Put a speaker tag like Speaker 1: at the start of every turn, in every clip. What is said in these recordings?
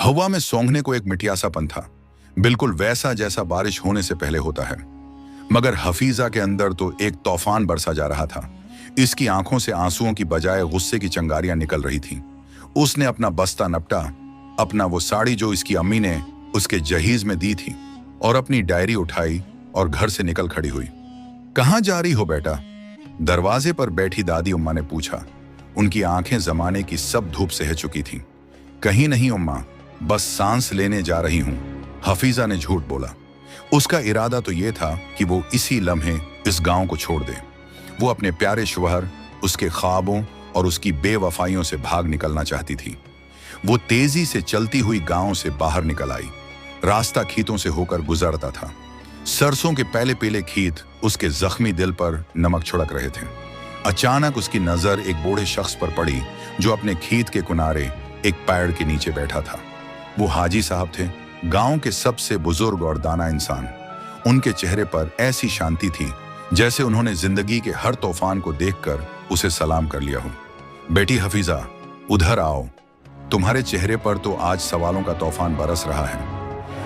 Speaker 1: हवा में सोंघने को एक मिटियासापन था, बिल्कुल वैसा जैसा बारिश होने से पहले होता है। मगर हफीजा के अंदर तो एक तूफान बरसा जा रहा था। इसकी आंखों से आंसुओं की बजाय गुस्से की चिंगारियां निकल रही थीं। उसने अपना बस्ता नपटा, अपना वो साड़ी जो इसकी अम्मी ने उसके जहीज में दी थी, और अपनी डायरी उठाई और घर से निकल खड़ी हुई। कहाँ जा रही हो बेटा? दरवाजे पर बैठी दादी उम्मा ने पूछा। उनकी आंखें जमाने की सब धूप सह चुकी थीं। कहीं नहीं उम्मा, बस सांस लेने जा रही हूं, हफीजा ने झूठ बोला। उसका इरादा तो यह था कि वो इसी लम्हे इस गांव को छोड़ दे। वो अपने प्यारे शौहर, उसके ख्वाबों और उसकी बेवफाइयों से भाग निकलना चाहती थी। वो तेजी से चलती हुई गांव से बाहर निकल आई। रास्ता खेतों से होकर गुजरता था। सरसों के पहले पीले खेत उसके जख्मी दिल पर नमक छिड़क रहे थे। अचानक उसकी नजर एक बूढ़े शख्स पर पड़ी जो अपने खेत के किनारे एक पेड़ के नीचे बैठा था। वो हाजी साहब थे, गांव के सबसे बुजुर्ग और दाना इंसान। उनके चेहरे पर ऐसी शांति थी जैसे उन्होंने जिंदगी के हर तूफान को देखकर उसे सलाम कर लिया हो। बेटी हफीजा, उधर आओ, तुम्हारे चेहरे पर तो आज सवालों का तूफान बरस रहा है,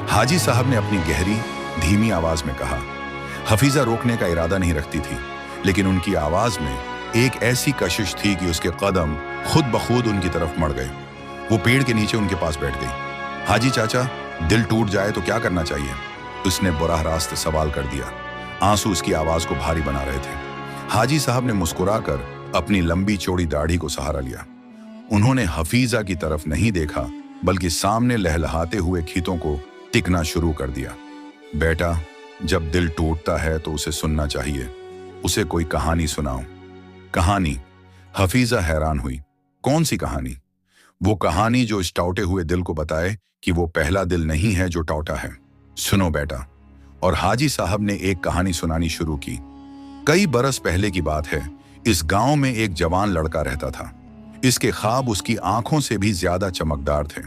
Speaker 1: हाजी साहब ने अपनी गहरी धीमी आवाज में कहा। हफीजा रोकने का इरादा नहीं रखती थी, लेकिन उनकी आवाज में एक ऐसी कशिश थी कि उसके कदम खुद बखुद उनकी तरफ मड़ गए। वो पेड़ के नीचे उनके पास बैठ गई। हाजी चाचा, दिल टूट जाए तो क्या करना चाहिए? उसने बुराह रास्त सवाल कर दिया। आंसू उसकी आवाज को भारी बना रहे थे। हाजी साहब ने मुस्कुराकर अपनी लंबी चौड़ी दाढ़ी को सहारा लिया। उन्होंने हफीजा की तरफ नहीं देखा, बल्कि सामने लहलहाते हुए खेतों को टिकना शुरू कर दिया। बेटा, जब दिल टूटता है तो उसे सुनना चाहिए। उसे कोई कहानी सुनाओ। कहानी? हफीजा हैरान हुई। कौन सी कहानी? वो कहानी जो इस टूटे हुए दिल को बताए कि वो पहला दिल नहीं है जो टूटा है। सुनो बेटा। और हाजी साहब ने एक कहानी सुनानी शुरू की। कई बरस पहले की बात है। इस गांव में एक जवान लड़का रहता था। इसके ख्वाब उसकी आंखों से भी ज्यादा चमकदार थे।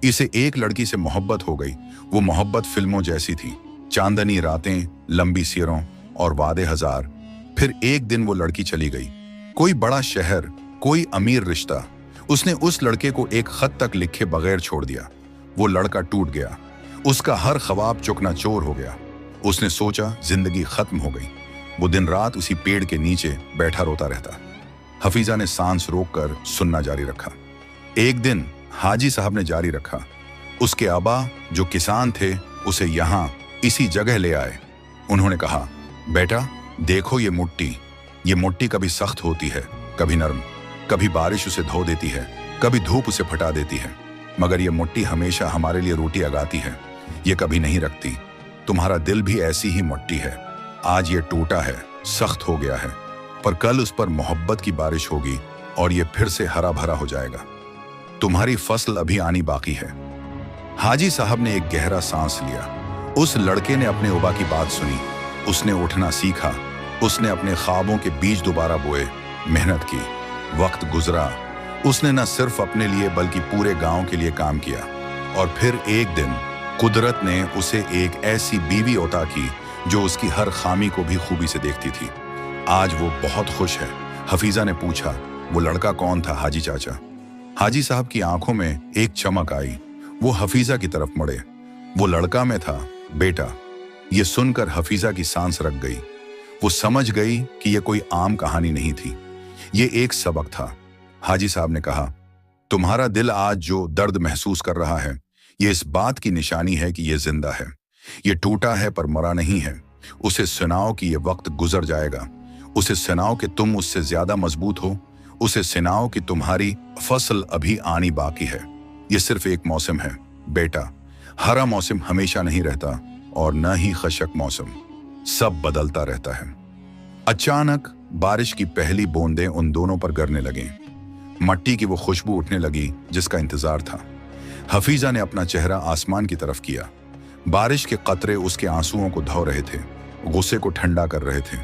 Speaker 1: इसे एक लड़की से मोहब्बत हो गई। वो मोहब्बत फिल्मों जैसी थी, चांदनी रातें, लंबी सिरों और वादे हजार। फिर एक दिन वो लड़की चली गई। कोई बड़ा शहर, कोई अमीर रिश्ता। उसने उस लड़के को एक खत तक लिखे बगैर छोड़ दिया। वो लड़का टूट गया। उसका हर ख्वाब चकनाचूर हो गया। उसने सोचा जिंदगी खत्म हो गई। वो दिन रात उसी पेड़ के नीचे बैठा रोता रहता। हफीजा ने सांस रोककर सुनना जारी रखा। एक दिन हाजी साहब ने जारी रखा। उसके अबा जो किसान थे उसे यहाँ इसी जगह ले आए। उन्होंने कहा, बेटा देखो ये मुट्ठी कभी सख्त होती है, कभी नरम। कभी बारिश उसे धो देती है, कभी धूप उसे फटा देती है, मगर ये मुट्ठी हमेशा हमारे लिए रोटी अगाती है। ये कभी नहीं रखती। तुम्हारा दिल भी ऐसी ही मुट्ठी है। आज ये टूटा है, सख्त हो गया है, पर कल उस पर मोहब्बत की बारिश होगी और ये फिर से हरा भरा हो जाएगा। तुम्हारी फसल अभी आनी बाकी है। हाजी साहब ने एक गहरा सांस लिया। उस लड़के ने अपने उबा की बात सुनी। उसने उठना सीखा। उसने अपने ख्वाबों के बीज दोबारा बोए, मेहनत की। वक्त गुजरा। उसने न सिर्फ अपने लिए बल्कि पूरे गांव के लिए काम किया। और फिर एक दिन कुदरत ने उसे एक ऐसी बीवी अता की जो उसकी हर खामी को भी खूबी से देखती थी। आज वो बहुत खुश है। हफीजा ने पूछा, वो लड़का कौन था हाजी चाचा? हाजी साहब की आंखों में एक चमक आई। वो हफीजा की तरफ मुड़े। वो लड़का में था बेटा। ये सुनकर हफीजा की सांस रख गई। वो समझ गई कि यह कोई आम कहानी नहीं थी, ये एक सबक था। हाजी साहब ने कहा, तुम्हारा दिल आज जो दर्द महसूस कर रहा है, ये इस बात की निशानी है कि ये जिंदा है। ये टूटा है पर मरा नहीं है। उसे सुनाओ कि ये वक्त गुजर जाएगा। उसे सुनाओ कि तुम उससे ज्यादा मजबूत हो। उसे सुनाओ कि तुम्हारी फसल अभी आनी बाकी है। ये सिर्फ एक मौसम है बेटा। हरा मौसम हमेशा नहीं रहता और न ही खशक मौसम। सब बदलता रहता है। अचानक बारिश की पहली बूंदें उन दोनों पर गिरने लगीं। मट्टी की वो खुशबू उठने लगी जिसका इंतजार था। हफीजा ने अपना चेहरा आसमान की तरफ किया। बारिश के कतरे उसके आंसुओं को धो रहे थे, गुस्से को ठंडा कर रहे थे।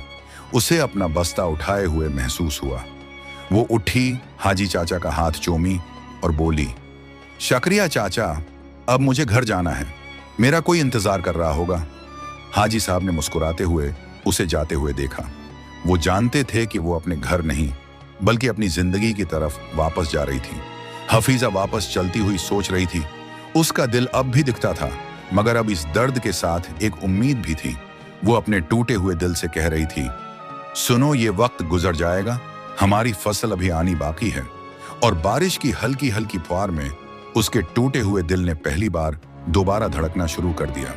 Speaker 1: उसे अपना बस्ता उठाए हुए महसूस हुआ। वो उठी, हाजी चाचा का हाथ चूमी और बोली, शुक्रिया चाचा, अब मुझे घर जाना है। मेरा कोई इंतजार कर रहा होगा। हाजी साहब ने मुस्कुराते हुए उसे जाते हुए देखा। वो जानते थे कि वो अपने घर नहीं बल्कि अपनी जिंदगी की तरफ वापस जा रही थी। हफीजा वापस चलती हुई सोच रही थी, उसका दिल अब भी दिखता था, मगर अब इस दर्द के साथ एक उम्मीद भी थी। वो अपने टूटे हुए दिल से कह रही थी, सुनो, ये वक्त गुजर जाएगा, हमारी फसल अभी आनी बाकी है। और बारिश की हल्की हल्की फुहार में उसके टूटे हुए दिल ने पहली बार दोबारा धड़कना शुरू कर दिया।